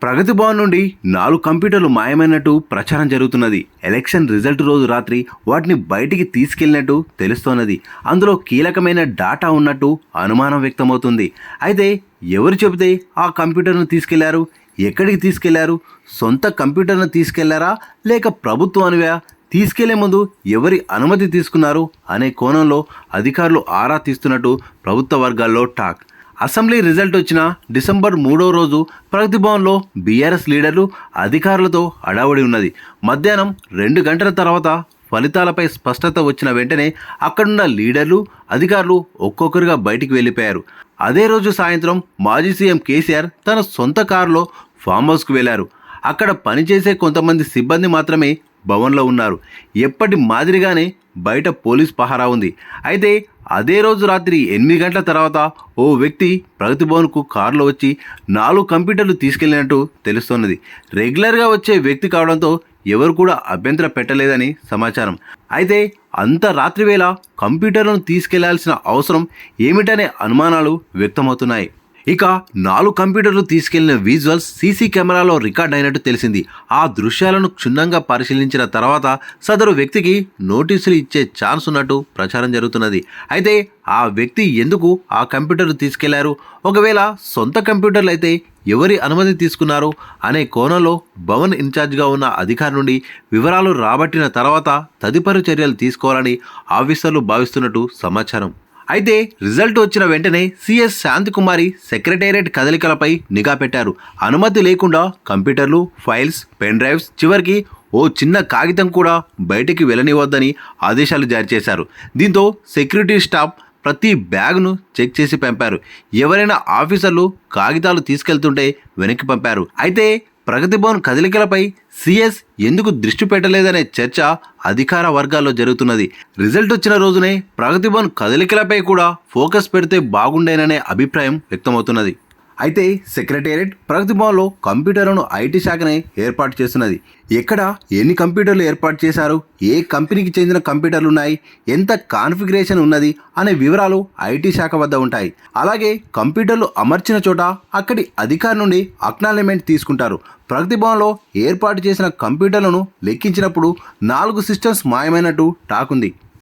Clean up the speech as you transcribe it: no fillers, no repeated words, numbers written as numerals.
ప్రగతి భవన్ నుండి 4 కంప్యూటర్లు మాయమైనట్టు ప్రచారం జరుగుతున్నది. ఎలక్షన్ రిజల్ట్ రోజు రాత్రి వాటిని బయటికి తీసుకెళ్లినట్టు తెలుస్తోన్నది. అందులో కీలకమైన డాటా ఉన్నట్టు అనుమానం వ్యక్తమవుతుంది. అయితే ఎవరు చెబితే ఆ కంప్యూటర్ను తీసుకెళ్లారు, ఎక్కడికి తీసుకెళ్లారు, సొంత కంప్యూటర్ను తీసుకెళ్లారా లేక ప్రభుత్వానివా, తీసుకెళ్లే ముందు ఎవరి అనుమతి తీసుకున్నారు అనే కోణంలో అధికారులు ఆరా తీస్తున్నట్టు ప్రభుత్వ వర్గాల్లో టాక్. అసెంబ్లీ రిజల్ట్ వచ్చిన డిసెంబర్ 3వ రోజు ప్రగతి భవన్లో బీఆర్ఎస్ లీడర్లు అధికారులతో హడావుడి ఉన్నది. మధ్యాహ్నం 2 గంటల తర్వాత ఫలితాలపై స్పష్టత వచ్చిన వెంటనే అక్కడున్న లీడర్లు అధికారులు ఒక్కొక్కరుగా బయటికి వెళ్ళిపోయారు. అదే రోజు సాయంత్రం మాజీ సీఎం కేసీఆర్ తన సొంత కారులో ఫామ్ హౌస్కు వెళ్లారు. అక్కడ పనిచేసే కొంతమంది సిబ్బంది మాత్రమే భవన్లో ఉన్నారు. ఎప్పటి మాదిరిగానే బయట పోలీస్ పహారా ఉంది. అయితే అదే రోజు రాత్రి 8 గంటల తర్వాత ఓ వ్యక్తి ప్రగతి భవన్కు కారులో వచ్చి 4 కంప్యూటర్లు తీసుకెళ్లినట్టు తెలుస్తున్నది. రెగ్యులర్గా వచ్చే వ్యక్తి కావడంతో ఎవరు కూడా అభ్యంతరం పెట్టలేదని సమాచారం. అయితే అంత రాత్రివేళ కంప్యూటర్లను తీసుకెళ్లాల్సిన అవసరం ఏమిటనే అనుమానాలు వ్యక్తమవుతున్నాయి. ఇక 4 కంప్యూటర్లు తీసుకెళ్లిన విజువల్స్ సీసీ కెమెరాలో రికార్డ్ అయినట్టు తెలిసింది. ఆ దృశ్యాలను క్షుణ్ణంగా పరిశీలించిన తర్వాత సదరు వ్యక్తికి నోటీసులు ఇచ్చే ఛాన్స్ ఉన్నట్టు ప్రచారం జరుగుతున్నది. అయితే ఆ వ్యక్తి ఎందుకు ఆ కంప్యూటర్లు తీసుకెళ్లారు, ఒకవేళ సొంత కంప్యూటర్లు అయితే ఎవరి అనుమతి తీసుకున్నారు అనే కోణంలో భవన్ ఇన్ఛార్జ్గా ఉన్న అధికారి నుండి వివరాలు రాబట్టిన తర్వాత తదుపరి చర్యలు తీసుకోవాలని ఆఫీసర్లు భావిస్తున్నట్టు సమాచారం. అయితే రిజల్ట్ వచ్చిన వెంటనే సిఎస్ శాంతికుమారి సెక్రటేరియట్ కదలికలపై నిఘా పెట్టారు. అనుమతి లేకుండా కంప్యూటర్లు, ఫైల్స్, పెన్ డ్రైవ్స్, చివరికి ఓ చిన్న కాగితం కూడా బయటికి వెళ్ళనివద్దని ఆదేశాలు జారీ చేశారు. దీంతో సెక్యూరిటీ స్టాఫ్ ప్రతి బ్యాగ్ను చెక్ చేసి పంపారు. ఎవరైనా ఆఫీసర్లు కాగితాలు తీసుకెళ్తుంటే వెనక్కి పంపారు. అయితే ప్రగతి భవన్ కదలికలపై సిఎస్ ఎందుకు దృష్టి పెట్టలేదనే చర్చ అధికార వర్గాల్లో జరుగుతున్నది. రిజల్ట్ వచ్చిన రోజునే ప్రగతి భవన్ కదలికలపై కూడా ఫోకస్ పెడితే బాగుండేననే అభిప్రాయం వ్యక్తమవుతున్నది. అయితే సెక్రటేరియట్ ప్రగతి భవన్లో కంప్యూటర్లను ఐటీ శాఖనే ఏర్పాటు చేస్తున్నది. ఎక్కడ ఎన్ని కంప్యూటర్లు ఏర్పాటు చేశారు, ఏ కంపెనీకి చెందిన కంప్యూటర్లు ఉన్నాయి, ఎంత కాన్ఫిగరేషన్ ఉన్నది అనే వివరాలు ఐటీ శాఖ వద్ద ఉంటాయి. అలాగే కంప్యూటర్లు అమర్చిన చోట అక్కడి అధికారి నుండి అక్నాలెడ్జ్మెంట్ తీసుకుంటారు. ప్రగతి భవన్లో ఏర్పాటు చేసిన కంప్యూటర్లను లెక్కించినప్పుడు 4 సిస్టమ్స్ మాయమైనట్టు టాక్ ఉంది.